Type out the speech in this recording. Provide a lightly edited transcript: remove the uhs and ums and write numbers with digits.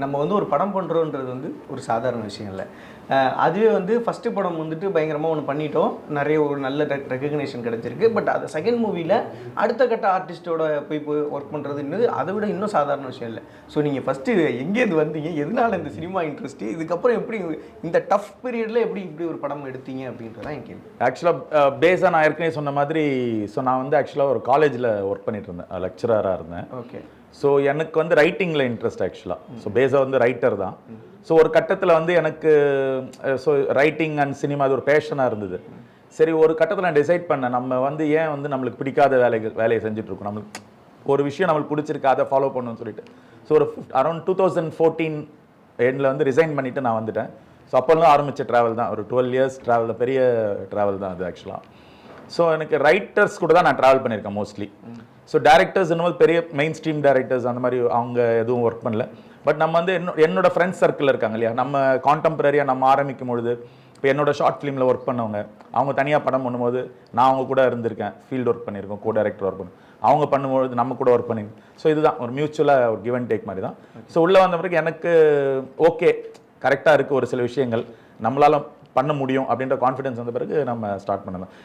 நம்ம வந்து ஒரு படம் பண்ணுறோன்றது வந்து ஒரு சாதாரண விஷயம் இல்லை. அதுவே வந்து ஃபஸ்ட்டு படம் வந்துட்டு பயங்கரமாக ஒன்று பண்ணிட்டோம், நிறைய ஒரு நல்ல ரெகக்னேஷன் கிடச்சிருக்கு. பட் அது செகண்ட் மூவியில் அடுத்த கட்ட ஆர்டிஸ்ட்டோட போய் ஒர்க் பண்ணுறதுன்றது அதை விட இன்னும் சாதாரண விஷயம் இல்லை. ஸோ நீங்கள் ஃபஸ்ட்டு எங்கேருந்து வந்தீங்க, எதனால் இந்த சினிமா இன்ட்ரெஸ்ட்டு, இதுக்கப்புறம் எப்படி இந்த டஃப் பீரியடில் எப்படி இப்படி ஒரு படம் எடுத்தீங்க அப்படின்றதான் என் கேள்வி. ஆக்சுவலாக பேஸாக நான் ஏற்கனவே சொன்ன மாதிரி, ஸோ நான் வந்து ஆக்சுவலாக ஒரு காலேஜில் ஒர்க் பண்ணிட்டு இருந்தேன், லெக்சராக இருந்தேன். ஓகே. ஸோ எனக்கு வந்து ரைட்டிங்கில் இன்ட்ரெஸ்ட் ஆக்சுவலாக. ஸோ பேஸாக வந்து ரைட்டர் தான். ஸோ ஒரு கட்டத்தில் வந்து எனக்கு ஸோ ரைட்டிங் அண்ட் சினிமா அது ஒரு பேஷனாக இருந்தது. சரி, ஒரு கட்டத்தில் நான் டிசைட் பண்ணேன், நம்ம வந்து ஏன் வந்து நம்மளுக்கு பிடிக்காத வேலையை செஞ்சுட்ருக்கோம், நம்மளுக்கு ஒரு விஷயம் நம்மளுக்கு பிடிச்சிருக்கு அதை ஃபாலோ பண்ணணும்னு சொல்லிட்டு. ஸோ ஒரு அரௌண்ட் 2014 எண்டில் வந்து ரிசைன் பண்ணிவிட்டு நான் வந்துட்டேன். ஸோ அப்போல்லாம் ஆரம்பித்த ட்ராவல் தான், ஒரு 12 இயர்ஸ் ட்ராவலில் பெரிய ட்ராவல் தான் அது ஆக்சுவலாக. ஸோ எனக்கு ரைட்டர்ஸ் கூட தான் நான் ட்ராவல் பண்ணியிருக்கேன் மோஸ்ட்லி. ஸோ டேரக்டர்ஸ் இன்னும் பெரிய மெயின் ஸ்ட்ரீம் டேரக்டர்ஸ் அந்த மாதிரி அவங்க எதுவும் ஒர்க் பண்ணல. பட் நம்ம வந்து என்னோட ஃப்ரெண்ட்ஸ் சர்க்கிள் இருக்காங்க இல்லையா, நம்ம கான்டெம்பரரியாக நம்ம ஆரம்பிக்கும் பொழுது இப்போ என்னோட ஷார்ட் ஃபிலிமில் ஒர்க் பண்ணவங்க, அவங்க தனியாக படம் பண்ணும்போது நான் அவங்க கூட இருந்திருக்கேன், ஃபீல்டு ஒர்க் பண்ணியிருக்கோம், கோ டைரக்டர் ஒர்க் பண்ணி அவங்க பண்ணும்போது நம்ம கூட ஒர்க் பண்ணியிருக்கோம். ஸோ இதுதான் ஒரு மியூச்சுவலாக ஒரு கிவ் அண்ட் டேக் மாதிரி தான். ஸோ உள்ளே வந்த பிறகு எனக்கு ஓகே கரெக்டாக இருக்குது, ஒரு சில விஷயங்கள் நம்மளால் பண்ண முடியும் அப்படின்ற கான்ஃபிடன்ஸ் வந்த பிறகு நம்ம ஸ்டார்ட் பண்ணலாம்.